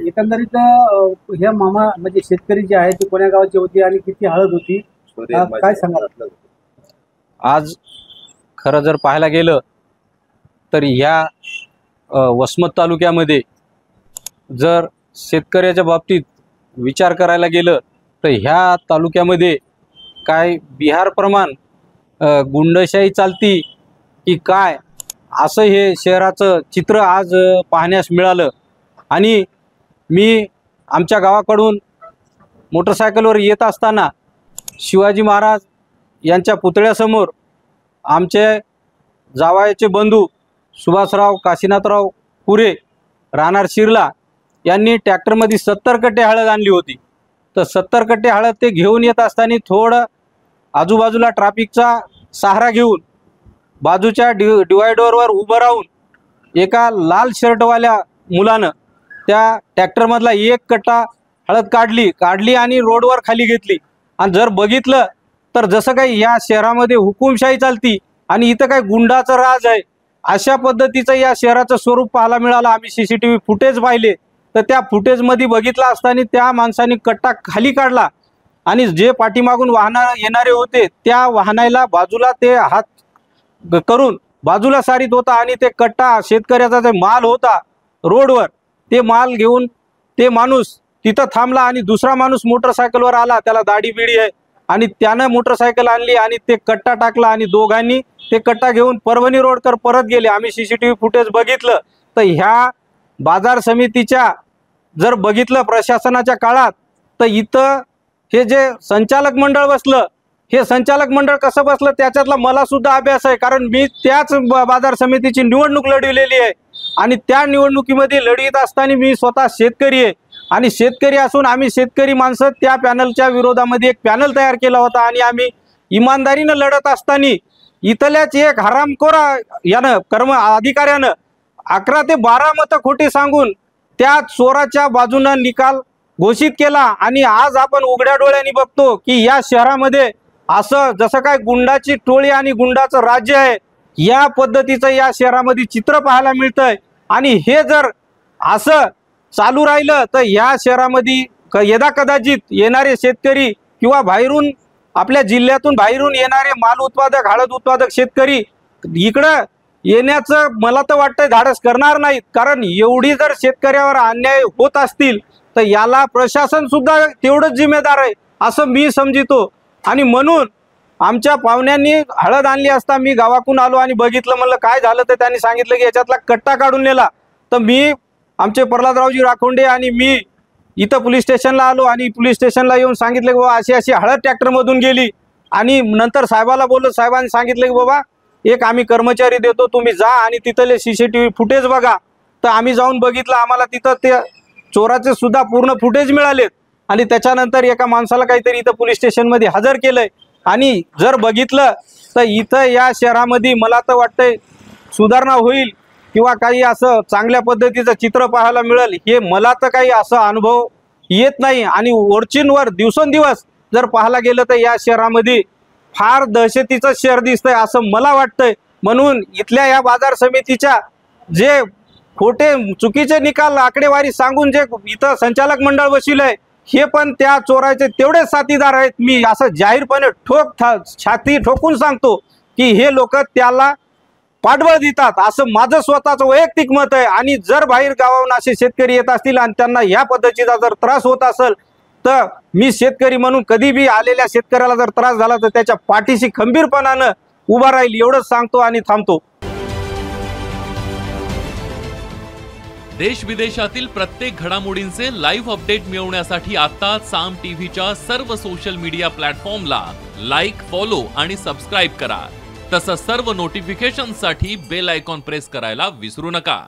एकंदरीत हे मामा म्हणजे शेतकरी जे आहे ते कोण्या गावाची होती आणि किती हळद होती काय सांगाल? आज खरं जर पाहायला गेलं तर ह्या वसमत तालुक्यामध्ये जर शेतकऱ्याच्या बाबतीत विचार करायला गेलं तर ह्या तालुक्यामध्ये काय बिहार प्रमाण गुंडशाही चालती की काय असं हे शहराचं चित्र आज पाहण्यास मिळालं। आणि मी आमच्या गावाकडून मोटरसायकलवर येत असताना शिवाजी महाराज यांच्या पुतळ्यासमोर आमचे जावयाचे बंधू सुभाषराव काशीनाथराव पुरे राहणार शिरला यांनी ट्रॅक्टरमध्ये 70 कट्टे हळद आणली होती। तर 70 कट्टे हळद ते घेऊन येत असताना थोडं आजूबाजूला ट्रॅफिकचा सहारा घेऊन बाजूच्या डिवायडरवर उभं राहून एका लाल शर्टवाल्या मुलानं त्या ट्रॅक्टरमधला एक कट्टा हळद काढली आणि रोडवर खाली घेतली। आणि जर बघितलं तर जसं काही या शहरामध्ये हुकुमशाही चालती आणि इथं काही गुंडाचं राज आहे अशा पद्धतीचं या शहराचं स्वरूप पाहायला मिळालं। आम्ही CCTV फुटेज पाहिले तर त्या फुटेजमध्ये बघितलं असताना त्या माणसाने कट्टा खाली काढला आणि जे पाठीमागून वाहन येणारे होते त्या वाहनाला बाजूला ते हात करून बाजूला सारीत होता आणि ते कट्टा शेतकऱ्याचा जे माल होता रोडवर ते माल घेऊन ते माणूस तिथं थांबला आणि दुसरा माणूस मोटरसायकलवर आला, त्याला दाढी बिडी आहे आणि त्यानं मोटरसायकल आणली आणि ते कट्टा टाकला आणि दोघांनी ते कट्टा घेऊन परभणी रोडकर परत गेले। आम्ही CCTV फुटेज बघितलं तर ह्या बाजार समितीच्या जर बघितलं प्रशासनाच्या काळात तर इथं हे जे संचालक मंडळ बसलं हे संचालक मंडळ कसं बसलं त्याच्यातला मला सुद्धा अभ्यास आहे, कारण मी त्याच बाजार समितीची निवडणूक लढविलेली आहे आणि त्या निवडणुकीमध्ये लढवित असताना मी स्वतः शेतकरी आहे आणि शेतकरी असून आम्ही शेतकरी माणसं त्या पॅनलच्या विरोधामध्ये एक पॅनल तयार केला होता आणि आम्ही इमानदारीनं लढत असताना इथल्याच एक हरामखोर यानं अधिकाऱ्यानं 11 ते 12 मतं खोटी सांगून त्या चोराच्या बाजूनं निकाल घोषित केला। आणि आज आपण उघड्या डोळ्यांनी बघतो की या शहरामध्ये असं जसं काय गुंडाची टोळी आणि गुंडाचं राज्य आहे या पद्धतीचं या शहरामध्ये चित्र पाहायला मिळतंय। आणि हे जर असं चालू राहिलं तर या शहरामध्ये यदा कदाचित येणारे शेतकरी किंवा बाहेरून आपल्या जिल्ह्यातून बाहेरून येणारे माल उत्पादक हळद उत्पादक शेतकरी इकडं येण्याचं मला तर वाटतं धाडस करणार नाहीत, कारण एवढी जर शेतकऱ्यावर अन्याय होत असतील तर याला प्रशासन सुद्धा तेवढंच जिम्मेदार आहे असं मी समजितो। आणि म्हणून आमच्या पाहुण्यांनी हळद आणली असता मी गावातून आलो आणि बघितलं, म्हणलं काय झालं तर त्यांनी सांगितलं की याच्यातला कट्टा काढून नेला। तर मी आमचे प्रल्हादरावजी राखोंडे आणि मी इथं पोलीस स्टेशनला आलो आणि पोलीस स्टेशनला येऊन सांगितलं की बाबा अशी हळद ट्रॅक्टरमधून गेली आणि नंतर साहेबाला बोललो, साहेबांनी सांगितलं की बाबा एक आम्ही कर्मचारी देतो तुम्ही जा आणि तिथले CCTV फुटेज बघा। तर आम्ही जाऊन बघितलं, आम्हाला तिथं ते चोराचे सुद्धा पूर्ण फुटेज मिळालेत आणि त्याच्यानंतर एका माणसाला काहीतरी इथं पोलीस स्टेशनमध्ये हजर केलंय। आणि जर बघितलं तर इथं या शहरामध्ये मला तर वाटतंय सुधारणा होईल किंवा काही असं चांगल्या पद्धतीचं चित्र पाहायला मिळेल हे मला तर काही असं अनुभव येत नाही। आणि वरचीवर दिवसेंदिवस जर पाहायला गेलं तर या शहरामध्ये फार दहशतीचं शहर दिसतंय असं मला वाटतंय। म्हणून इथल्या या बाजार समितीच्या जे खोटे चुकीचे निकाल आकडेवारी सांगून जे इथं संचालक मंडळ बसविलंय हे पण त्या चोराचे तेवढेच साथीदार आहेत। मी असं जाहीरपणे छाती ठोकून सांगतो की हे लोक त्याला पाठबळ देतात असं माझं स्वतःचं वैयक्तिक मत आहे। आणि जर बाहेर गावाहून असे शेतकरी येत असतील आणि त्यांना या पद्धतीचा जर त्रास होत असेल तर मी शेतकरी म्हणून कधी बी आलेल्या शेतकऱ्याला जर त्रास झाला तर त्याच्या पाठीशी खंबीरपणानं उभा राहील एवढंच सांगतो आणि थांबतो। देश विदेशातील प्रत्येक घडामोडींचे लाईव्ह अपडेट मिळवण्यासाठी आता साम टीव्हीच्या सर्व सोशल मीडिया प्लॅटफॉर्मला लाईक, फॉलो आणि सबस्क्राईब करा। तसंच सर्व नोटिफिकेशनसाठी बेल आयकॉन प्रेस करायला विसरू नका।